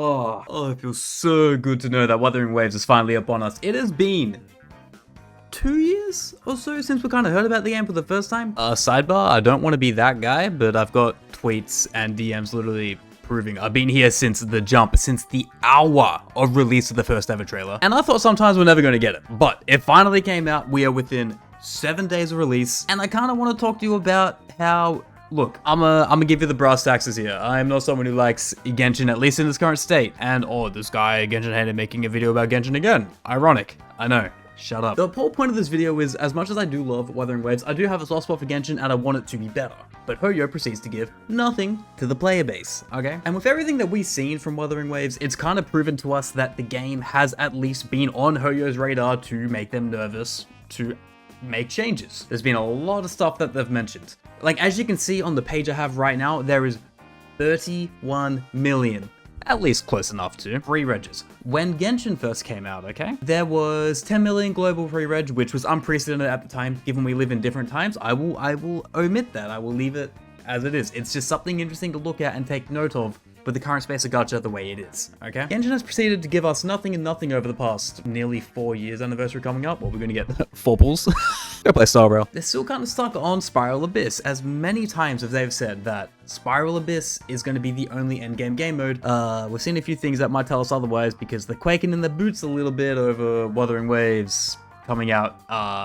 Oh, it feels so good to know that Wuthering Waves is finally upon us. It has been 2 years or so since we kind of heard about the game for the first time. Sidebar, I don't want to be that guy, but I've got tweets and DMs literally proving I've been here since the jump, since the hour of release of the first ever trailer. And I thought sometimes we're never going to get it, but it finally came out. We are within 7 days of release, and I kind of want to talk to you about how... Look, I'm gonna give you the brass taxes here. I am not someone who likes Genshin, at least in its current state. And, oh, this guy, Genshin hater, making a video about Genshin again. Ironic. I know. Shut up. The whole point of this video is, as much as I do love Wuthering Waves, I do have a soft spot for Genshin and I want it to be better. But Hoyo proceeds to give nothing to the player base, okay? And with everything that we've seen from Wuthering Waves, it's kind of proven to us that the game has at least been on Hoyo's radar to make them nervous, to make changes. There's been a lot of stuff that they've mentioned. Like, as you can see on the page I have right now, there is 31 million, at least close enough to, free regs. When Genshin first came out, okay, there was 10 million global free reg, which was unprecedented at the time. Given we live in different times, I will omit that. I will leave it as it is. It's just something interesting to look at and take note of with the current space of gacha the way it is, okay? Genshin has proceeded to give us nothing and nothing over the past nearly 4 years anniversary coming up. Well, we're gonna get 4 pulls. Go play Star Rail. They're still kind of stuck on Spiral Abyss, as many times as they've said that Spiral Abyss is going to be the only endgame game mode. We've seen a few things that might tell us otherwise, because they're quaking in their boots a little bit over Wuthering Waves coming out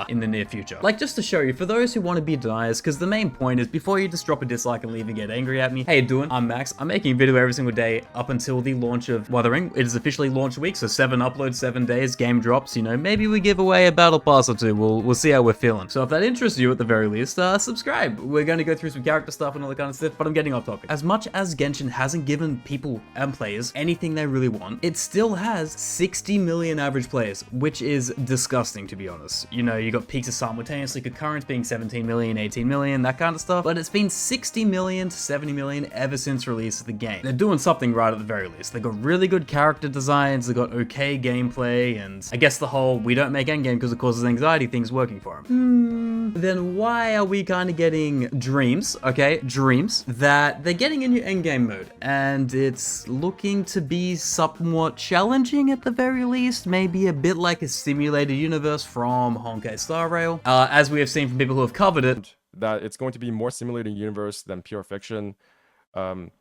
in the near future. Like, just to show you, for those who want to be deniers, because the main point is, before you just drop a dislike and leave and get angry at me, how you doing? I'm Max. I'm making a video every single day up until the launch of Wuthering. It is officially launch week, so 7 uploads, 7 days, game drops, you know, maybe we give away a battle pass or 2. We'll see how we're feeling. So if that interests you at the very least, subscribe. We're going to go through some character stuff and all that kind of stuff, but I'm getting off topic. As much as Genshin hasn't given people and players anything they really want, it still has 60 million average players, which is disgusting, to be honest. You know, you got peaks of simultaneously concurrent being 17 million, 18 million, that kind of stuff, but it's been 60 million to 70 million ever since release of the game. They're doing something right at the very least. They got really good character designs, they got okay gameplay, and I guess the whole we don't make endgame because it causes anxiety thing's working for them. Then why are we kind of getting dreams, okay, dreams, that they're getting a new endgame mode, and it's looking to be somewhat challenging at the very least, maybe a bit like a simulated universe from Honkai Star Rail, as we have seen from people who have covered it, that it's going to be more simulated universe than pure fiction,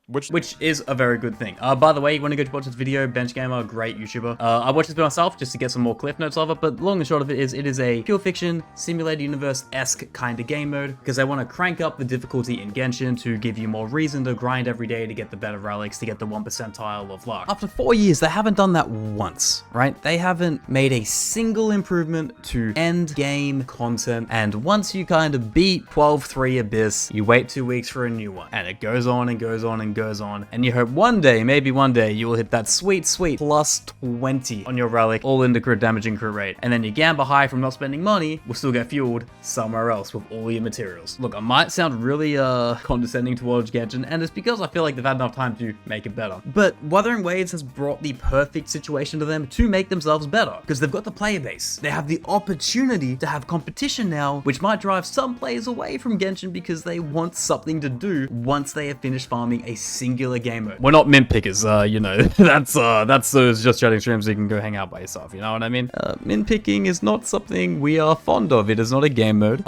which is a very good thing. By the way, you want to go watch this video, Bench Gamer, great YouTuber. I watched this by myself just to get some more cliff notes of it, but long and short of it is a pure fiction, simulated universe-esque kind of game mode, because they want to crank up the difficulty in Genshin to give you more reason to grind every day to get the better relics, to get the 1 percentile of luck. After 4 years, they haven't done that once, right? They haven't made a single improvement to end game content, and once you kind of beat 12-3 Abyss, you wait 2 weeks for a new one, and it goes on and goes on and goes on, and you hope one day, maybe one day, you will hit that sweet plus 20 on your relic, all into crit damage and crit rate, and then your Gamba high from not spending money will still get fueled somewhere else with all your materials. Look, I might sound really condescending towards Genshin, and it's because I feel like they've had enough time to make it better. But Wuthering Waves has brought the perfect situation to them to make themselves better, because they've got the player base. They have the opportunity to have competition now, which might drive some players away from Genshin because they want something to do once they have finished farming a singular game mode. We're not mint pickers, you know, that's those just chatting streams so you can go hang out by yourself, you know what I mean? Mint picking is not something we are fond of. It is not a game mode.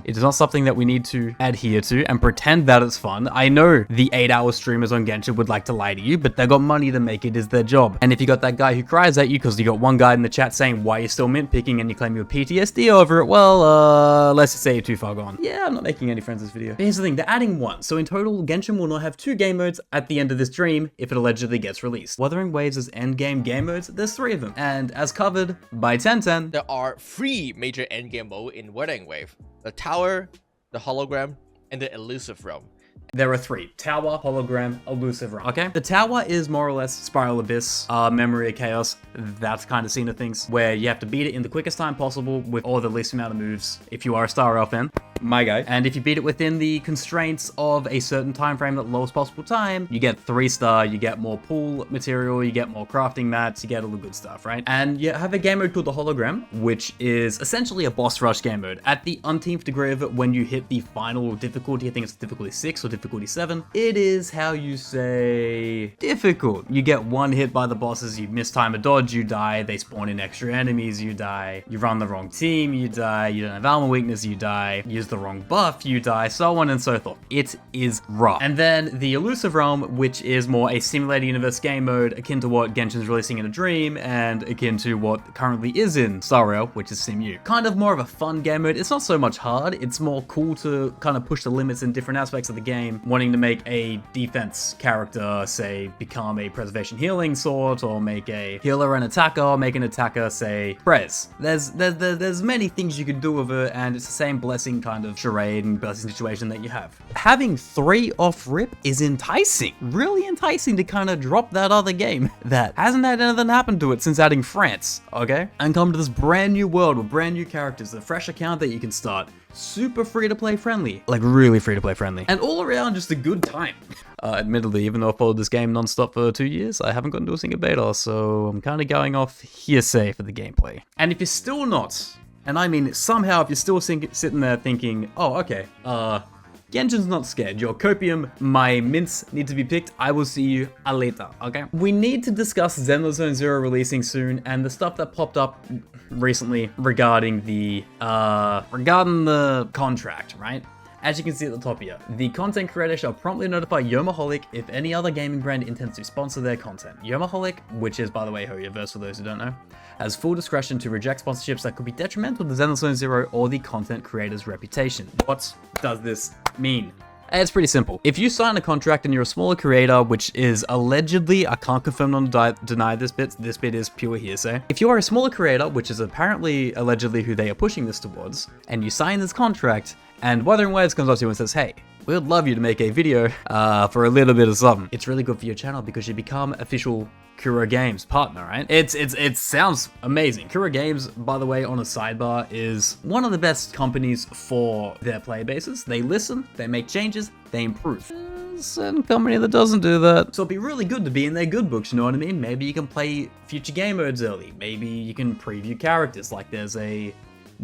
It is not something that we need to adhere to and pretend that it's fun. I know the 8-hour streamers on Genshin would like to lie to you, but they got money to make, it is their job. And if you got that guy who cries at you because you got one guy in the chat saying why you're still mint picking and you claim you're PTSD over it, well, let's just say you're too far gone. Yeah, I'm not making any friends in this video. But here's the thing, they're adding 1. So in total, Genshin will not have 2 game modes at the end of this dream if it allegedly gets released. Wuthering Waves' endgame game modes, there's 3 of them. And as covered by 1010, there are 3 major endgame modes in Wuthering Wave: the Tower, the Hologram, and the Elusive Realm. There are 3: Tower, Hologram, Elusive Realm. Okay? The Tower is more or less Spiral Abyss, Memory of Chaos, that kind of scene of things, where you have to beat it in the quickest time possible with all the least amount of moves. If you are a Star Rail fan, my guy. And if you beat it within the constraints of a certain time frame at the lowest possible time, you get 3-star, you get more pool material, you get more crafting mats, you get all the good stuff, right? And you have a game mode called the Hologram, which is essentially a boss rush game mode. At the umpteenth degree of it, when you hit the final difficulty, I think it's difficulty 6 or difficulty 7, it is how you say difficult. You get one hit by the bosses, you mistime a dodge, you die, they spawn in extra enemies, you die, you run the wrong team, you die, you don't have armor weakness, you die, use the wrong buff, you die, so on and so forth. It is rough. And then the Elusive Realm, which is more a simulated universe game mode akin to what Genshin's releasing in a dream and akin to what currently is in Star Rail, which is SimU. Kind of more of a fun game mode. It's not so much hard, it's more cool to kind of push the limits in different aspects of the game, wanting to make a defense character, say, become a preservation healing sort, or make a healer an attacker, or make an attacker, say, Prez. There's many things you can do with it, and it's the same blessing kind of charade and blessing situation that you have. Having 3 off rip is enticing, really enticing to kind of drop that other game that hasn't had anything happen to it since adding France, okay? And come to this brand new world with brand new characters, a fresh account that you can start, super free to play friendly, like really free to play friendly, and all around just a good time. Admittedly, even though I've followed this game non-stop for 2 years, I haven't gotten to a single beta, so I'm kind of going off hearsay for the gameplay. And if you're still not, and I mean somehow if you're still sitting there thinking, oh, okay, Genshin's not scared, your copium, my mints need to be picked, I will see you later, okay? We need to discuss Xenoblade Zero releasing soon, and the stuff that popped up recently regarding the contract, right? As you can see at the top here, the content creator shall promptly notify Yomaholic if any other gaming brand intends to sponsor their content. Yomaholic, which is, by the way, Hoyoverse for those who don't know, has full discretion to reject sponsorships that could be detrimental to Xenoblade Zero or the content creator's reputation. What does this mean? It's pretty simple. If you sign a contract and you're a smaller creator, which is allegedly, I can't confirm nor deny this bit is pure hearsay. If you are a smaller creator, which is apparently allegedly who they are pushing this towards, and you sign this contract, and Wuthering Waves comes up to you and says, hey, we would love you to make a video for a little bit of something. It's really good for your channel because you become official Kura Games partner, right? It sounds amazing. Kura Games, by the way, on a sidebar, is one of the best companies for their player bases. They listen, they make changes, they improve. There's a certain company that doesn't do that. So it'd be really good to be in their good books, you know what I mean? Maybe you can play future game modes early. Maybe you can preview characters, like there's a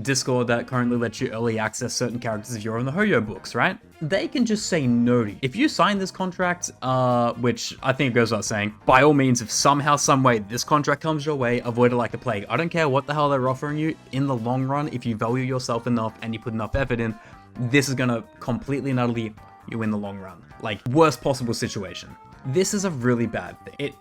Discord that currently lets you early access certain characters if you're on the Hoyo books, right? They can just say no to you. If you sign this contract, which I think goes without saying, by all means, if somehow, some way this contract comes your way, avoid it like the plague. I don't care what the hell they're offering you. In the long run, if you value yourself enough and you put enough effort in, this is gonna completely and utterly you in the long run. Like, worst possible situation. This is a really bad thing.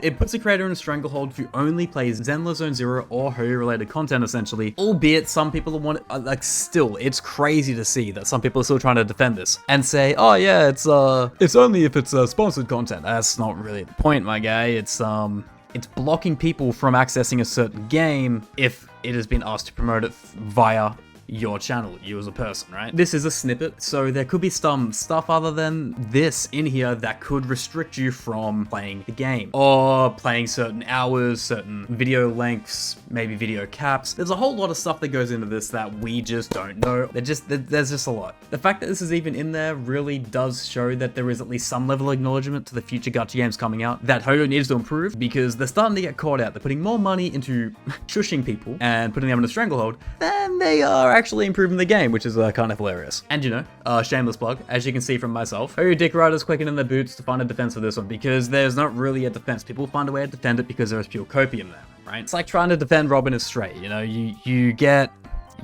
It puts a creator in a stranglehold who only plays Xenoblade Zero or Hoyo related content, essentially. Albeit some people want, like, still, it's crazy to see that some people are still trying to defend this and say, oh yeah, it's only if it's sponsored content. That's not really the point, my guy. It's blocking people from accessing a certain game if it has been asked to promote it via your channel, you as a person, right? This is a snippet, so there could be some stuff other than this in here that could restrict you from playing the game or playing certain hours, certain video lengths, maybe video caps. There's a whole lot of stuff that goes into this that we just don't know. There's just a lot. The fact that this is even in there really does show that there is at least some level of acknowledgement to the future gacha games coming out that Hoyo needs to improve, because they're starting to get caught out. They're putting more money into shushing people and putting them in a stranglehold than they are actually improving the game, which is kind of hilarious. And you know, shameless plug, as you can see from myself, Hoyo dick riders quicken in their boots to find a defense for this one, because there's not really a defense. People find a way to defend it because there is pure copium there, right? It's like trying to defend Robin is Stray, you know, you get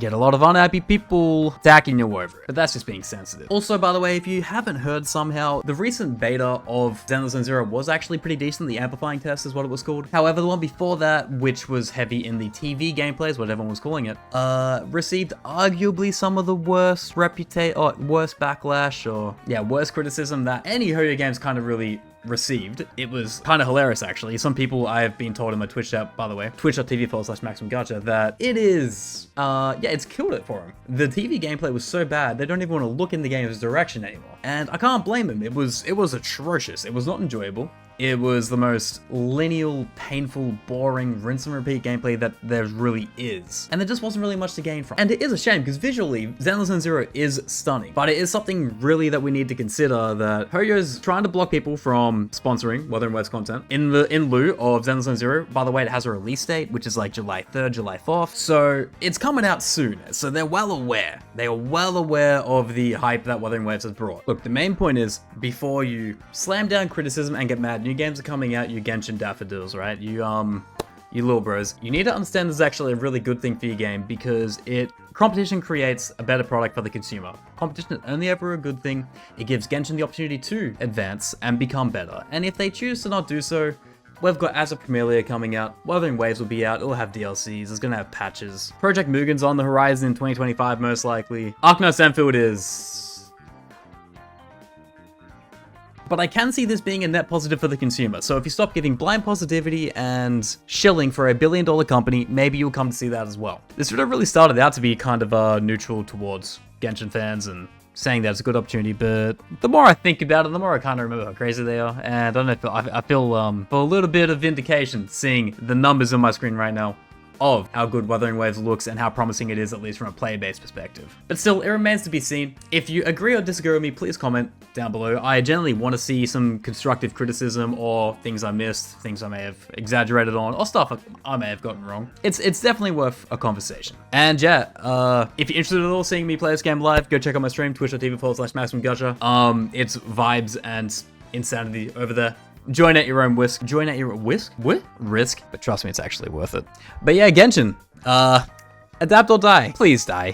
a lot of unhappy people attacking you over it, but that's just being sensitive. Also, by the way, if you haven't heard somehow, the recent beta of Xenoblade Zero was actually pretty decent. The amplifying test is what it was called. However, the one before that, which was heavy in the TV gameplays, what everyone was calling it, received arguably some of the worst worst backlash, or yeah, worst criticism that any Hoyo games kind of really received. It was kind of hilarious, actually. Some people, I have been told in my Twitch chat, by the way, twitch.tv/MaximumGacha, that it is, yeah, it's killed it for him. The TV gameplay was so bad, they don't even want to look in the game's direction anymore. And I can't blame him. It was atrocious. It was not enjoyable. It was the most lineal, painful, boring, rinse and repeat gameplay that there really is. And there just wasn't really much to gain from. And it is a shame because visually, Zenless Zone Zero is stunning. But it is something really that we need to consider, that Hoyo's trying to block people from sponsoring Wuthering Waves content in lieu of Zenless Zone Zero. By the way, it has a release date, which is like July 3rd, July 4th. So it's coming out soon. So they're well aware. They are well aware of the hype that Wuthering Waves has brought. Look, the main point is, before you slam down criticism and get mad, new games are coming out, you Genshin daffodils, right? You little bros. You need to understand this is actually a really good thing for your game, because competition creates a better product for the consumer. Competition is only ever a good thing. It gives Genshin the opportunity to advance and become better. And if they choose to not do so, we've got As of Camellia coming out, Wuthering Waves will be out, it'll have DLCs, it's gonna have patches. Project Mugen's on the horizon in 2025 most likely. Arknights Enfield is... But I can see this being a net positive for the consumer. So if you stop giving blind positivity and shilling for a billion-dollar company, maybe you'll come to see that as well. This video really started out to be kind of neutral towards Genshin fans and saying that it's a good opportunity, but the more I think about it, the more I kind of remember how crazy they are. And I don't know if I feel for a little bit of vindication seeing the numbers on my screen right now of how good Wuthering Waves looks and how promising it is, at least from a player-based perspective. But still, it remains to be seen. If you agree or disagree with me, please comment down below. I generally want to see some constructive criticism or things I missed, things I may have exaggerated on, or stuff I may have gotten wrong. It's definitely worth a conversation. And yeah, if you're interested at all seeing me play this game live, go check out my stream, twitch.tv/MaximumGacha. It's vibes and insanity over there. Join at your own risk. Join at your risk? But trust me, it's actually worth it. But yeah, Genshin. Adapt or die. Please die.